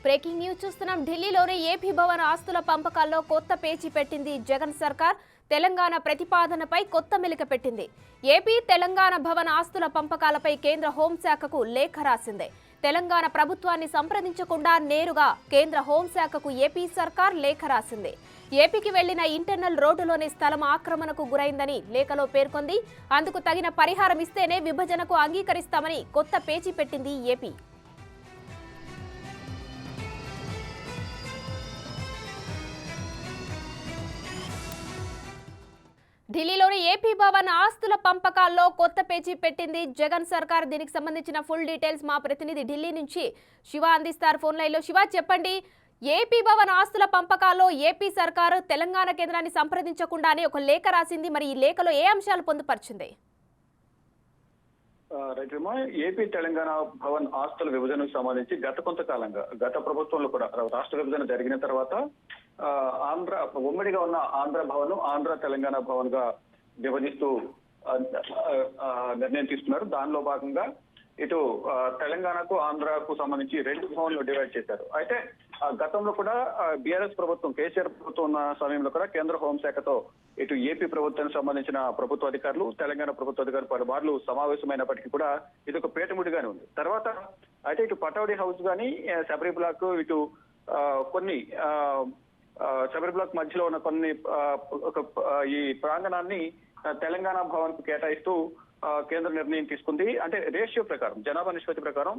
Breaking news చూస్తున్నాం. ఢిల్లీలోని AP Bhavan ఆస్తుల పంపకాల్లో కొత్త పేచీ పెట్టింది జగన్ సర్కార్. తెలంగాణ ప్రతిపాదనపై కొత్త మెలిక పెట్టింది. ఏపీ తెలంగాణ భవన్ ఆస్తుల పంపకాలపై కేంద్ర హోంశాఖకు లేఖ రాసింది. తెలంగాణ ప్రభుత్వాన్ని సంప్రదించకుండా నేరుగా కేంద్ర హోంశాఖకు ఏపీ సర్కార్ లేఖ రాసింది. ఏపీకి వెళ్లిన ఇంటర్నల్ రోడ్డులోని స్థలం ఆక్రమణకు గురైందని లేఖలో పేర్కొంది. అందుకు తగిన పరిహారం ఇస్తేనే విభజనకు అంగీకరిస్తామని కొత్త పేచీ పెట్టింది ఏపీ. ఢిల్లీలోని ఏపీ భవన్ ఆస్తుల పంపకాల్లో కొత్త పేచీ పెట్టింది జగన్ సర్కార్. దీనికి సంబంధించిన ఫుల్ డీటెయిల్స్ మా ప్రతినిధి ఢిల్లీ నుంచి శివ అందిస్తారు ఫోన్ లైన్లో. శివ, చెప్పండి, ఏపీ భవన్ ఆస్తుల పంపకాల్లో ఏపీ సర్కారు తెలంగాణ కేంద్రాన్ని సంప్రదించకుండానే ఒక లేఖ రాసింది. మరి ఈ లేఖలో ఏ అంశాలు పొందుపరిచింది? రైతుమా, ఏపీ తెలంగాణ భవన్ ఆస్తుల విభజనకు సంబంధించి గత కొంతకాలంగా గత ప్రభుత్వంలో కూడా రాష్ట్ర విభజన జరిగిన తర్వాత ఆంధ్ర ఉమ్మడిగా ఉన్న ఆంధ్ర భవన్ ఆంధ్ర తెలంగాణ భవన్ గా విభజిస్తూ నిర్ణయం తీసుకున్నారు. దానిలో భాగంగా ఇటు తెలంగాణకు ఆంధ్రకు సంబంధించి రెండు భవన్లు డివైడ్ చేశారు. అయితే గతంలో కూడా బీఆర్ఎస్ ప్రభుత్వం కేసీఆర్ ప్రభుత్వం ఉన్న సమయంలో కూడా కేంద్ర హోంశాఖతో ఇటు ఏపీ ప్రభుత్వానికి సంబంధించిన ప్రభుత్వ అధికారులు తెలంగాణ ప్రభుత్వ అధికారులు పలుమార్లు సమావేశమైనప్పటికీ కూడా ఇది ఒక పేటముడిగానే ఉంది. తర్వాత అయితే ఇటు పటౌడి హౌస్ గానీ శబరి బ్లాక్ ఇటు కొన్ని శబరి బ్లాక్ మధ్యలో ఉన్న కొన్ని ఈ ప్రాంగణాన్ని తెలంగాణ భవన్ కు కేటాయిస్తూ కేంద్ర నిర్ణయం తీసుకుంది. అంటే రేషియో ప్రకారం జనాభా నిష్పత్తి ప్రకారం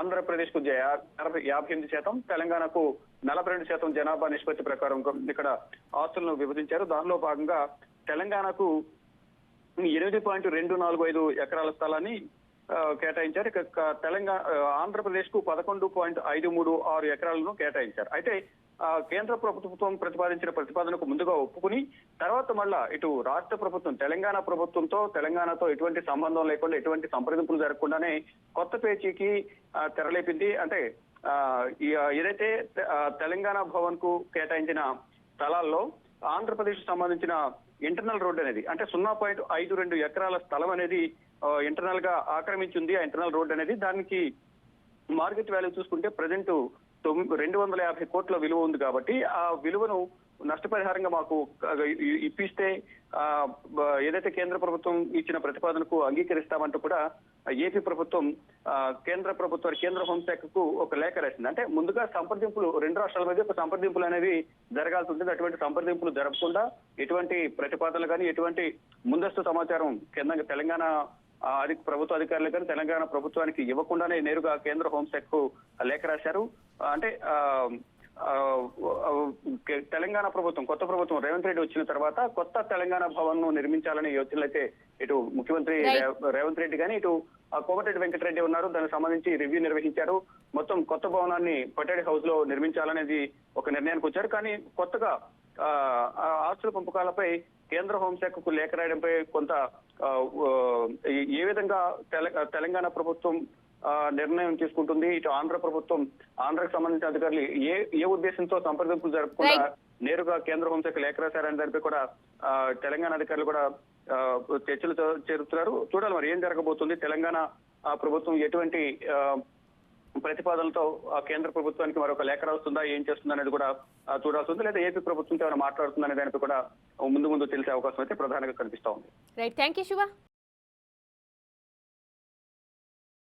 ఆంధ్రప్రదేశ్ కు 58%, తెలంగాణకు 42% జనాభా నిష్పత్తి ప్రకారం ఇక్కడ ఆస్తులను విభజించారు. దానిలో భాగంగా తెలంగాణకు 8.245 ఎకరాల స్థలాన్ని కేటాయించారు. తెలంగాణ ఆంధ్రప్రదేశ్ కు 11.536 ఎకరాలను కేటాయించారు. అయితే కేంద్ర ప్రభుత్వం ప్రతిపాదించిన ప్రతిపాదనకు ముందుగా ఒప్పుకుని తర్వాత మళ్ళా ఇటు రాష్ట్ర ప్రభుత్వం తెలంగాణతో ఎటువంటి సంబంధం లేకుండా ఎటువంటి సంప్రదింపులు జరగకుండానే కొత్త పేచీకి తెరలేపింది. అంటే ఏదైతే తెలంగాణ భవన్ కు కేటాయించిన స్థలాల్లో ఆంధ్రప్రదేశ్ సంబంధించిన ఇంటర్నల్ రోడ్ అనేది అంటే 0.52 ఎకరాల స్థలం అనేది ఇంటర్నల్ గా ఆక్రమించింది. ఆ ఇంటర్నల్ రోడ్ అనేది దానికి మార్కెట్ వాల్యూ చూసుకుంటే ప్రజెంట్ 250 కోట్ల విలువ ఉంది. కాబట్టి ఆ విలువను నష్టపరిహారంగా మాకు ఇప్పిస్తే ఏదైతే కేంద్ర ప్రభుత్వం ఇచ్చిన ప్రతిపాదనకు అంగీకరిస్తామంటూ కూడా ఏపీ ప్రభుత్వం కేంద్ర హోంశాఖకు ఒక లేఖ రాసింది. అంటే ముందుగా సంప్రదింపులు రెండు రాష్ట్రాల మధ్య ఒక సంప్రదింపులు అనేవి జరగాల్సి ఉంటుంది. అటువంటి సంప్రదింపులు జరగకుండా ఎటువంటి ప్రతిపాదనలు కానీ ఎటువంటి ముందస్తు సమాచారం తెలంగాణ ప్రభుత్వ అధికారులు కానీ తెలంగాణ ప్రభుత్వానికి ఇవ్వకుండానే నేరుగా కేంద్ర హోంశాఖకు లేఖ రాశారు. అంటే తెలంగాణ ప్రభుత్వం కొత్త ప్రభుత్వం రేవంత్ రెడ్డి వచ్చిన తర్వాత కొత్త తెలంగాణ భవన్ ను నిర్మించాలనే యోచనలు అయితే ఇటు ముఖ్యమంత్రి రేవంత్ రెడ్డి కానీ ఇటు కోమటిరెడ్డి వెంకటరెడ్డి ఉన్నారు. దానికి సంబంధించి రివ్యూ నిర్వహించారు. మొత్తం కొత్త భవనాన్ని పటేడి హౌస్ లో నిర్మించాలనేది ఒక నిర్ణయానికి వచ్చారు. కానీ కొత్తగా ఆస్తుల పంపకాలపై కేంద్ర హోంశాఖకు లేఖ రాయడంపై కొంత ఏ విధంగా తెలంగాణ ప్రభుత్వం నిర్ణయం తీసుకుంటుంది, ఇటు ఆంధ్ర ప్రభుత్వం ఆంధ్రకు సంబంధించిన అధికారులు ఏ ఉద్దేశంతో సంప్రదింపులు జరపకుండా నేరుగా కేంద్ర హోంశాఖ లేఖ రాశారనే దానిపై కూడా తెలంగాణ అధికారులు కూడా చర్చలు చేరుతున్నారు. చూడాలి మరి ఏం జరగబోతుంది. తెలంగాణ ప్రభుత్వం ఎటువంటి ప్రతిపాదనలతో కేంద్ర ప్రభుత్వానికి మరొక లేఖ రాస్తుందా, ఏం చేస్తుందా అనేది కూడా చూడాల్సి ఉంది. లేదా ఏపీ ప్రభుత్వంతో ఏమైనా మాట్లాడుతుందనే దానిపై కూడా ముందు తెలిసే అవకాశం అయితే ప్రధానంగా కనిపిస్తా ఉంది. Right, thank you Shiva.